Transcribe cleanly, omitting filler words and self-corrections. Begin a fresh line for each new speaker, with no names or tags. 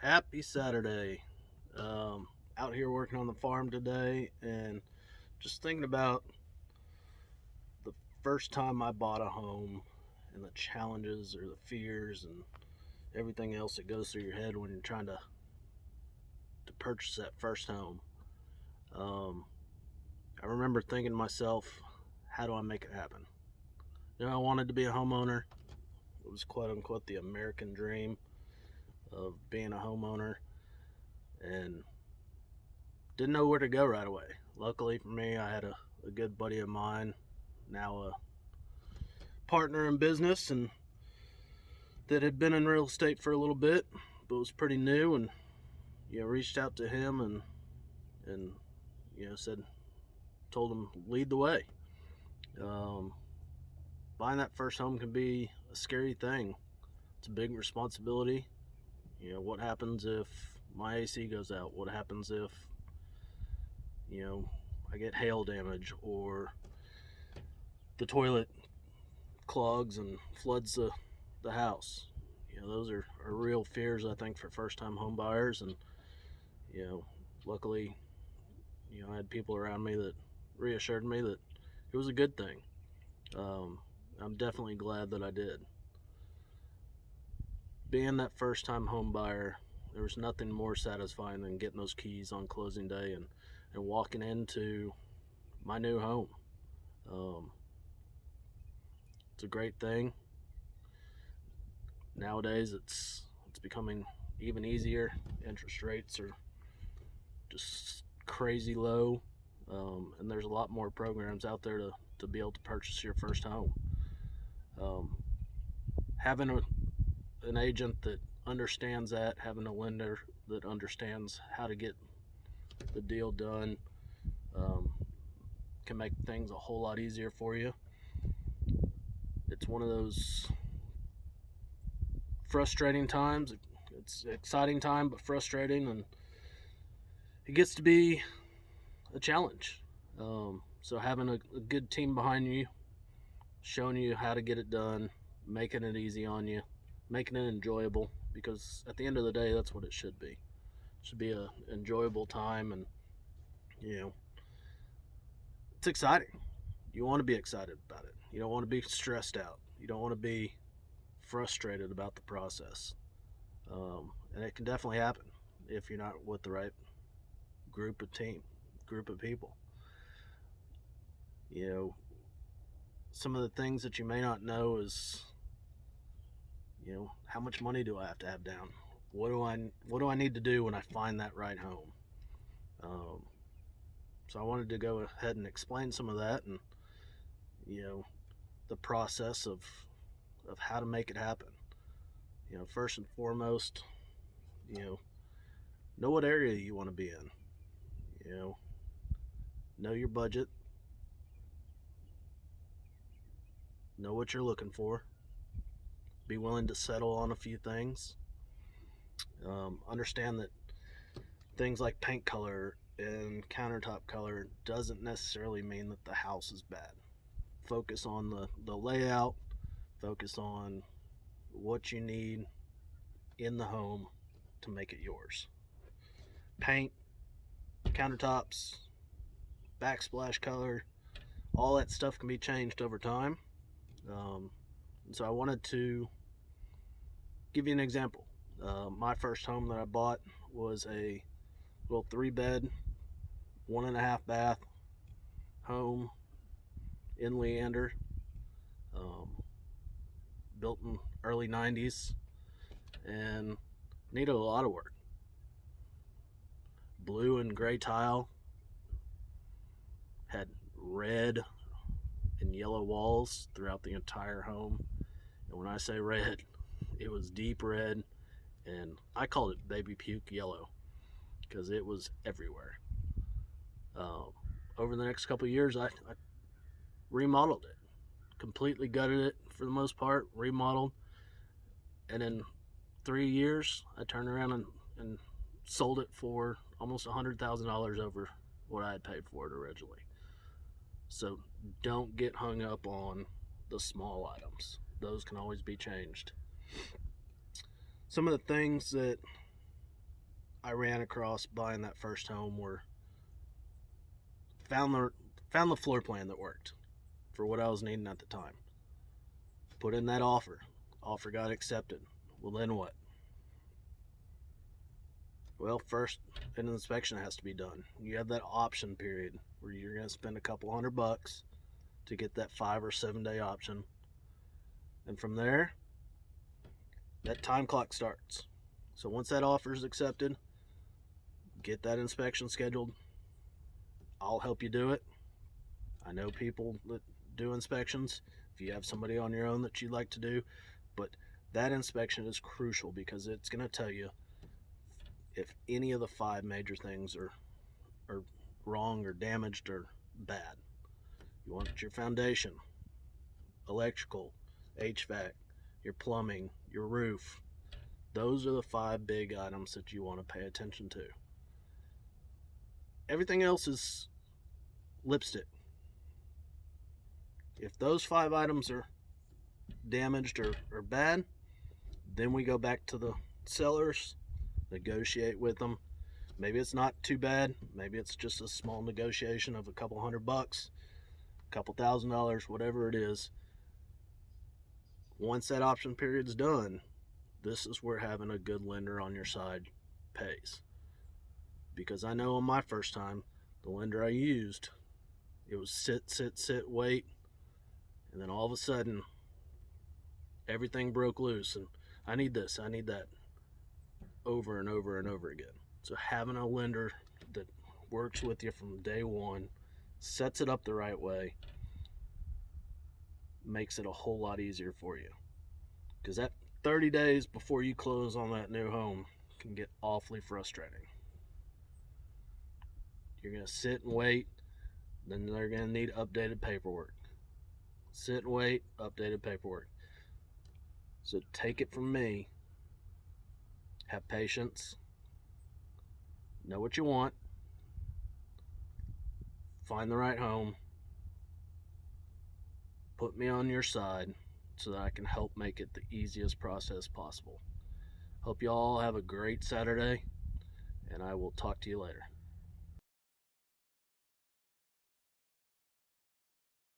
Happy Saturday. Out here working on the farm today and just thinking about the first time I bought a home and the challenges or the fears and everything else that goes through your head when you're trying to purchase that first home. Um, I remember thinking to myself, how do I make it happen? I wanted to be a homeowner. It was quote unquote the American dream of being a homeowner and didn't know where to go right away. Luckily for me, I had a good buddy of mine, now a partner in business, and that had been in real estate for a little bit, but was pretty new, and reached out to him and said, told him lead the way. Um, Buying that first home can be a scary thing. It's a big responsibility. What happens if my AC goes out? What happens if I get hail damage or the toilet clogs and floods the house? Those are real fears, I think, for first time home buyers. And luckily, I had people around me that reassured me that it was a good thing. I'm definitely glad that I did. Being that first time home buyer, there was nothing more satisfying than getting those keys on closing day and walking into my new home. It's a great thing. Nowadays it's becoming even easier. Interest rates are just crazy low, and there's a lot more programs out there to be able to purchase your first home. Having an agent that understands that, having a lender that understands how to get the deal done, can make things a whole lot easier for you. It's one of those frustrating times. It's an exciting time, but frustrating, and it gets to be a challenge. So having a good team behind you, showing you how to get it done, making it easy on you, making it enjoyable, because at the end of the day, that's what it should be. It should be an enjoyable time, and it's exciting. You want to be excited about it. You don't want to be stressed out. You don't want to be frustrated about the process. And it can definitely happen if you're not with the right group of people. Some of the things that you may not know is, how much money do I have to have down? What do I need to do when I find that right home? So I wanted to go ahead and explain some of that, and the process of how to make it happen. First and foremost, know what area you want to be in. Know your budget. Know what you're looking for. Be willing to settle on a few things. Understand that things like paint color and countertop color doesn't necessarily mean that the house is bad. Focus on the layout. Focus on what you need in the home to make it yours. Paint, countertops, backsplash color, all that stuff can be changed over time. And so I wanted to give you an example. My first home that I bought was a little 3-bed, 1.5 bath home in Leander, built in early 90s, and needed a lot of work. Blue and gray tile, had red and yellow walls throughout the entire home. And when I say red, it was deep red, and I called it baby puke yellow because it was everywhere. Over the next couple of years, I remodeled it, completely gutted it for the most part, remodeled, and in 3 years, I turned around and sold it for almost $100,000 over what I had paid for it originally. So don't get hung up on the small items. Those can always be changed. Some of the things that I ran across buying that first home were found the floor plan that worked for what I was needing at the time. Put in that offer. Offer got accepted. Well, then what? Well, first, an inspection has to be done. You have that option period where you're going to spend a couple $100 to get that 5 or 7 day option. And from there, that time clock starts. So once that offer is accepted, get that inspection scheduled. I'll help you do it. I know people that do inspections. If you have somebody on your own that you'd like to do, but that inspection is crucial because it's going to tell you if any of the 5 major things are wrong or damaged or bad. You want your foundation, electrical, HVAC, your plumbing, your roof. Those are the 5 big items that you want to pay attention to. Everything else is lipstick. If those 5 items are damaged or bad, then we go back to the sellers, negotiate with them. Maybe it's not too bad. Maybe it's just a small negotiation of a couple $100, a couple $1,000, whatever it is. Once that option period's done, this is where having a good lender on your side pays. Because I know on my first time, the lender I used, it was sit, wait, and then all of a sudden, everything broke loose, and I need this, I need that, over and over and over again. So having a lender that works with you from day one, sets it up the right way, makes it a whole lot easier for you. Because that 30 days before you close on that new home can get awfully frustrating. You're going to sit and wait, then they're going to need updated paperwork. Sit and wait, updated paperwork. So take it from me, have patience, know what you want, find the right home, put me on your side so that I can help make it the easiest process possible. Hope you all have a great Saturday, and I will talk to you later.